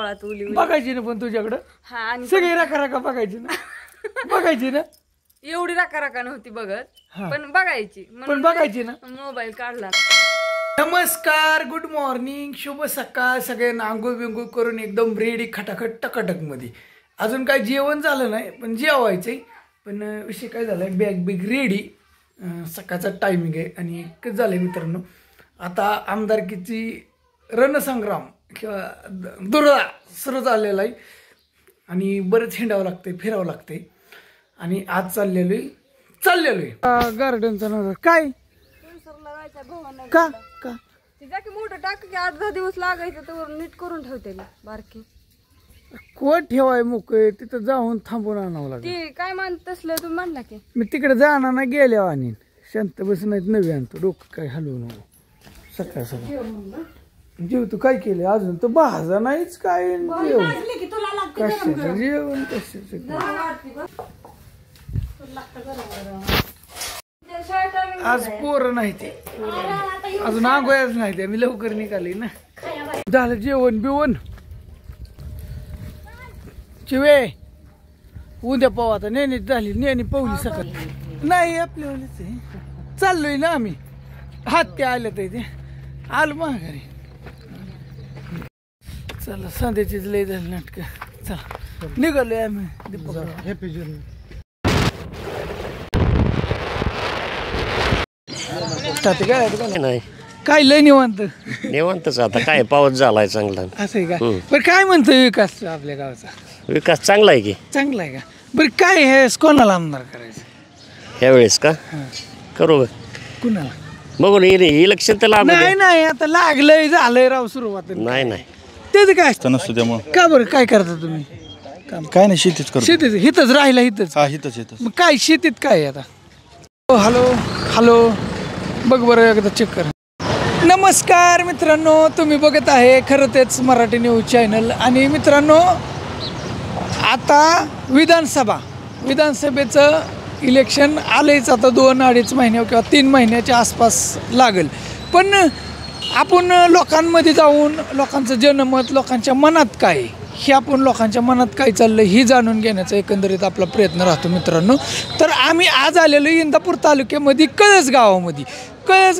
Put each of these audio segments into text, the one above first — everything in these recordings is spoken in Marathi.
बघायची ना पण तुझ्याकडं सगळी राखा राखा बघायची ना बघायची ना एवढी राखा राखा नव्हती बघत पण बघायची ना मोबाईल काढला. नमस्कार, गुड मॉर्निंग, शुभ सकाळ. सगळ्यांना आंघोळ बिंघोळ करून एकदम रेडी खटाखट टकाटक मध्ये. अजून काय जेवण झालं नाही पण जेवायचंय. पण विषय काय झालाय, बॅग बिग रेडी. सकाळचा टायमिंग आहे आणि कसं झालंय मित्रांनो, आता आमदारकीची रणसंग्राम किंवा दुर्गा सुरू झालेला आहे आणि बरंच हिंडावं लागतंय, फिरावं लागतंय. आणि आज चाललेलो आहे गार्डनचा नंबर काय का का की मोठं टाक की 8-10 दिवस लागायचं तर नीट करून ठेवते बारकी. कोण ठेवाय मोकळे तिथं जाऊन थांबून आणावं लागेल. ते काय मानत असलं तुम्ही म्हणला की मी तिकडे जाणार ना गेल्यावर आणि शांत बस नाहीत नवी आणतो. डोकं काय हलवू नको. सकाळ सकाळ जेव तू काय केलं अजून तर भाजा नाहीच काय जेवण कशाचं जेवण कशाचं. आज पोरं नाही ते अजून आंघोळच नाही ते. मी लवकर निघाली ना. झालं जेवण बिवण चिवे उद्या पाहू. आता नेहमी झाली नेहमी पावली सकाळ नाही आपल्यावालीच आहे. चाललोय ना आम्ही. हात ते आले तर ते आलो माघारी. चला संध्याचीच लय झाली नाटक. चला निघालोय आम्ही. Happy journey. नाही काय लय निवांत निवांतच. आता काय पाऊस झालाय चांगला. असं आहे का? बरं काय म्हणतोय विकास आपल्या गावाचा? विकास चांगला आहे की. चांगला आहे का? बरं काय हे कोणाला आमदार करायचं ह्यावेळेस का करू कुणाला बघू ना. इलेक्शन तर नाही नाही आता लागलंय झालंय राव सुरुवात. नाही नाही त्याचं काय असतं नसतो त्यामुळे. का बरं काय करता तुम्ही? काय नाही शेतीच करतो. शेतीच हिथच राहिला हिथच. हा हिथच येतच. मग काय शेतीत काय आहे आता? हॅलो हॅलो बघ बरं एकदा चेक कर. नमस्कार मित्रांनो, तुम्ही बघत आहे खरं तेच मराठी न्यूज चॅनल. आणि मित्रांनो आता विधानसभेचं इलेक्शन आलंयच. आता 2-2.5 महिने किंवा 3 महिन्याच्या आसपास लागेल. पण आपण लोकांमध्ये जाऊन लोकांचं जनमत, लोकांच्या मनात काय हे, आपण लोकांच्या मनात काय चाललं ही जाणून घेण्याचा एकंदरीत आपला प्रयत्न राहतो मित्रांनो. तर आम्ही आज आलेलो इंदापूर तालुक्यामध्ये कळस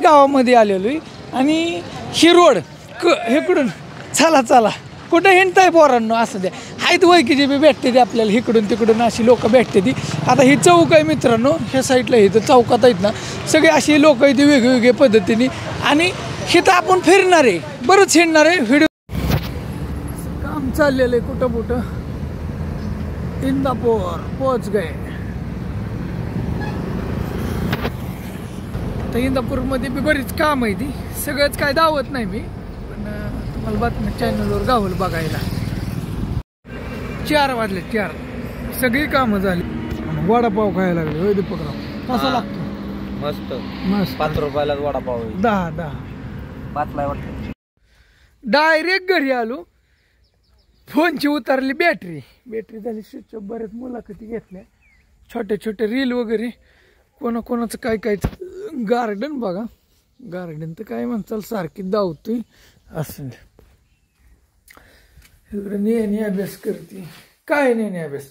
गावामध्ये आलेलो आहे. आणि ही रोड हेकडून चला कुठं हिंडताय पोरांनो असं द्या. आहेत वैकीची बी भेटते ती आपल्याला इकडून तिकडून अशी लोक भेटते ती. आता ही चौक आहे मित्रांनो. ह्या साईडला इथं चौकात आहेत ना सगळे अशी लोक आहेत वेगवेगळ्या पद्धतीने. आणि इथं आपण फिरणार आहे, बरंच हिंडणार आहे. व्हिडिओ काम चाललेलं आहे कुठं इंदापूर पोच गए. आता इंदापूरमध्ये बी बरीच काम आहे ती. सगळंच काय दावत नाही मी, पण तुम्हाला बातम्या चॅनलवर गावल बघायला. 4 वाजले 4. सगळी कामं झाली. वडापाव खायला लागले. होय दीपकराव कसा लागतो? मस्त मस्त. 5 रुपयाला वडापाव 10 5ला वाटतं. डायरेक्ट घरी आलो. फोनची उतरली बॅटरी झाली स्विच ऑफ. बऱ्याच मुलाखती घेतल्या, छोटे रील वगैरे. कोणाचं काय गार्डन बघा. गार्डन तर काय म्हणताल सारखी धावतोय असं. इकडे नेहमी अभ्यास करते. काय नेहमी अभ्यास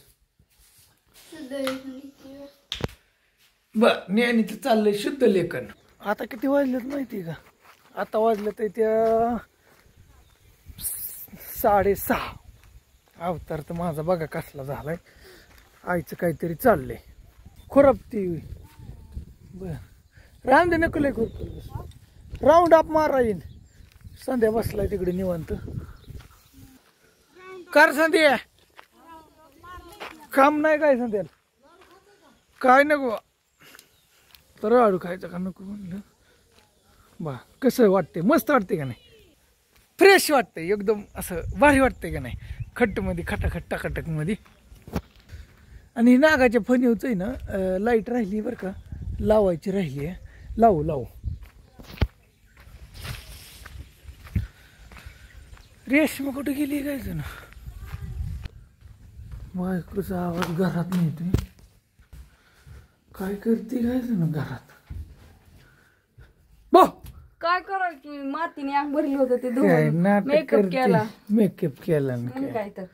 नेहमी तर चाललंय शुद्ध लेखन. आता किती वाजलेत माहिती का? आता वाजलं तर त्या 6:30. अवतार तर माझा बघा कसला झालाय. आईचं काहीतरी चाललंय खुरपती. बर राम दे नको लय खुरपत. राऊंड अप मारा येईन. संध्या बसलाय तिकडे निवांत. कर संध्या काम नाही काय संध्याला काय नको तर आडू खायचं का नको म्हणलं. बा कसं वाटते? मस्त वाटते का नाही? फ्रेश वाटतंय एकदम असं भारी वाटतंय का नाही? खट्टमध्ये खटाखट टाकाटक मध्ये. आणि नागाच्या फणीवच आहे ना लाईट राहिली बरं का, लावायची राहिली आहे. लावू रेशमा कुठे गेली काय जण? बायकोचा आवाज घरात नाही. तुम्ही काय करते काय जण घरात? काय करायचं की मातीने आग भरली होतं ते काय धुवून नाटक मेकअप केला करते मेकअप केला ना मग काय काय तर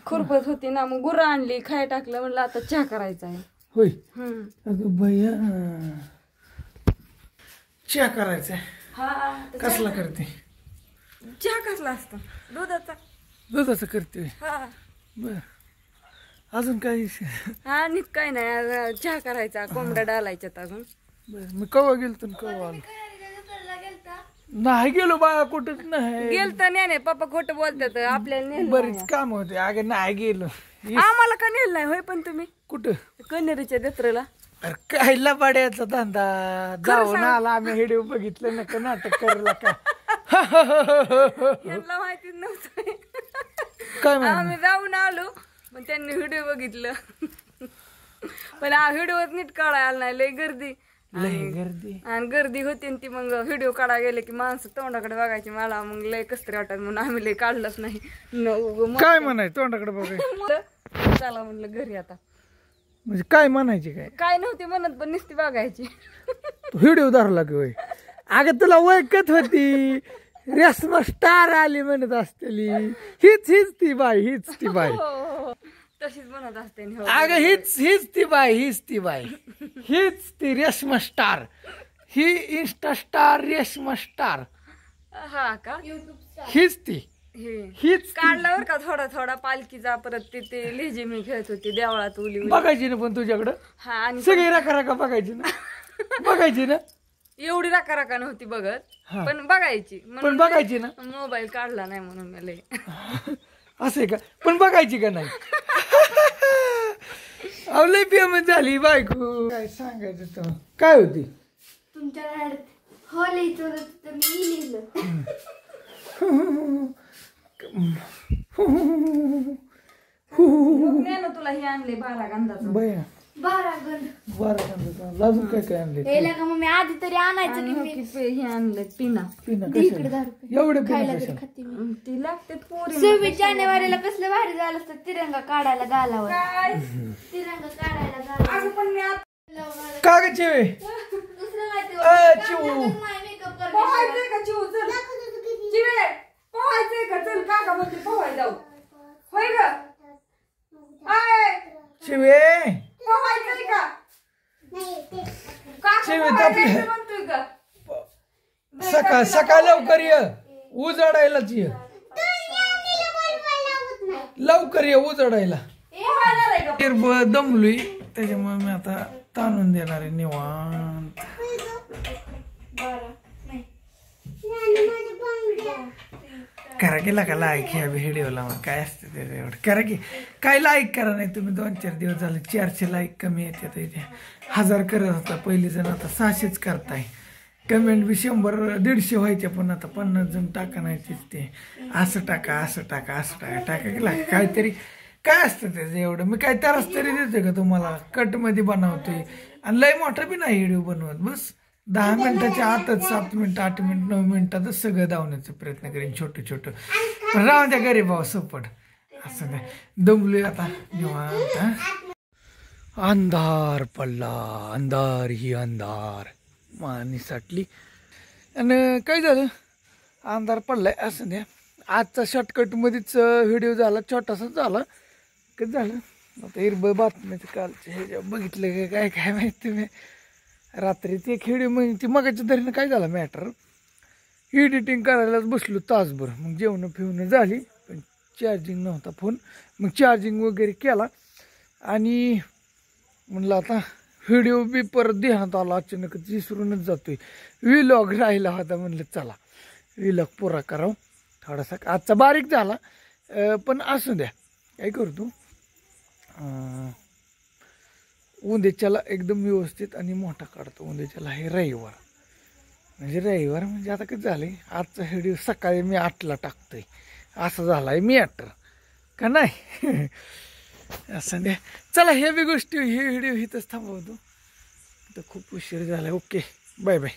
खुरपत होती ना मग गुरं आणली खाय टाकलं म्हणलं आता चहा करायचा आहे होय हम्म. अगं भैया चहा करायचा हा तर कसला करते चहा कसला असतो दुधाचा दुधाचं करते हा बर अजून काही हा नीट काय नाही आज चहा करायचा कोंबड्या डालायच्यात अजून बर मी कवा गेलतो न कवा आलो नाही गेलो बाळा कुठंच नाही गेलत नाही पप्पा खोटं बोलतात आपल्याला नेलं बरीच काम होते अगं नाही गेलो नाही. आम्हाला का नेलं नाही होय पण तुम्ही कुठं कन्हेरीच्या जत्रेला अरे काय लबाड्याचा धंदा जाऊन आला आम्ही व्हिडिओ बघितलं नका नाटक करला का यांना माहितीच नव्हतं काय म्हण आम्ही जाऊन आलो पण त्यांनी व्हिडिओ बघितलं पण हा व्हिडिओ नीट काढायला आला नाही लय गर्दी लय गर्दी आणि गर्दी होती आणि ती मग व्हिडिओ काढायला गेले की माणसं तोंडाकडे बघायची मला मग लय कसतरी वाटत म्हणून आम्ही लय काढलंच नाही काय म्हणाय तोंडाकडे बघाय चला म्हणलं घरी आता म्हणजे काय म्हणायचे काय काय नव्हती म्हणत पण नुसती बघायची व्हिडिओ धरला की होय अगं तुला ओळखत होती रेशमा स्टार आली म्हणत असतेली हीच ती बाई हो, तशीच म्हणत असते नि हो. अगं हीच ती बाई हीच ती रेशमा स्टार ही इंस्टा स्टार रेशमा स्टार हा का हीच ती हे हीच काढल्यावर का थोडा थोडा पालखीचा परत ते लेझी मी खेळत होती देवळात उली बघायची ना पण तुझ्याकडं हा आणि सगळी राखा बघायची ना बघायची ना एवढी राका नव्हती बघत हा. पण बघायची पण बघायची ना मोबाईल काढला नाही म्हणून मी लय असं आहे का पण बघायची का नाही लय पेमेंट झाली बायको काय सांगायचं तो काय होती तुमच्या गाड्यात हो लिहित होतं तर मी लिहिलं ना तुला हे आणले 12 गंधाचं बया 12 गंध बरं अजून काय काय आणले यायला का मग मी आधी तरी आणायचं की मी हे आणले पिना पिना इकडे कशा 10 रुपये एवढे खायला पिना तरी कशा खाते मी ती लागते पोरी 26 जानेवारीला कसलं भारी झालं असतं तिरंगा काढायला गालावर तिरंगा काढायला गालावर पण मी का ग चिवे दुसरं माहिती चिऊ मेकअप पोहायचंय का चिऊ चल चिवे पोहायचंय का चल काका म्हणते पोहाय जाऊ होय ग चिवे पोहायचंय का काका चिवे पोहायचंय तापली. म्हणतोय का सकाळ लवकर ये उजाडायलाच ये लवकर ये उजाडायला पोहायला नाही का दमलोय त्याच्यामुळे मी आता ताणून देणार आहे निवांत करा केला का लाईक ह्या व्हिडिओला मग काय असतं ते एवढं करा की काय लाईक करा नाही तुम्ही 2-4 दिवस झाले 400 लाईक कमी येतात इथे 1000 करत होता पहिली जण आता 600च करताय कमेंट बी 100-150 व्हायच्या पण आता 50 जण टाका नाही तेच ते असं टाका टाका केला काहीतरी काय असतं त्याचं एवढं मी काय तरच तरी देते का तुम्हाला कटमध्ये बनवतोय आणि लय मोठा बी नाही व्हिडिओ बनवत बस 10 मिनिटाच्या आतच 7 मिनिटं 8 मिनिट 9 मिनिटातच सगळं धावण्याचा प्रयत्न करेन छोटं पण राहून द्या गरीब भाऊ सपट असं काय दमलोय आता निवांत अंधार पडला अंधार ही अंधार मानी साठली आणि काय झालं अंधार पडलाय असं द्या आजचा शॉर्टकटमध्येच व्हिडिओ झाला छोटासाच झाला कसं झालं आता हिरबळ बातम्याचं कालचं हे बघितलं काय माहिती तुम्ही रात्री ते व्हिडिओ मग ती मगाच्या धरीनं काय झालं मॅटर एडिटिंग करायलाच बसलो तासभर मग जेवणं फिवणं झाली पण चार्जिंग नव्हता फोन मग चार्जिंग वगैरे केला आणि म्हणलं आता व्हिडिओ बी परत देण्यात आला अचानकच विसरूनच जातोय व्लॉग राहिला होता म्हणलं चला व्लॉग पुरा करावं थोडासा आजचा बारीक झाला पण असू द्या काय करतो उद्याच्याला एकदम व्यवस्थित आणि मोठा काढतो उद्याच्याला हे रविवार म्हणजे आता कसं झालं आजचा व्हिडिओ सकाळी मी 8ला टाकतोय असं झाला आहे मी 8 का नाही असं द्या चला हे बी गोष्टी हे व्हिडिओ इथंच थांबवतो तर खूप उशीर झाला ओके बाय बाय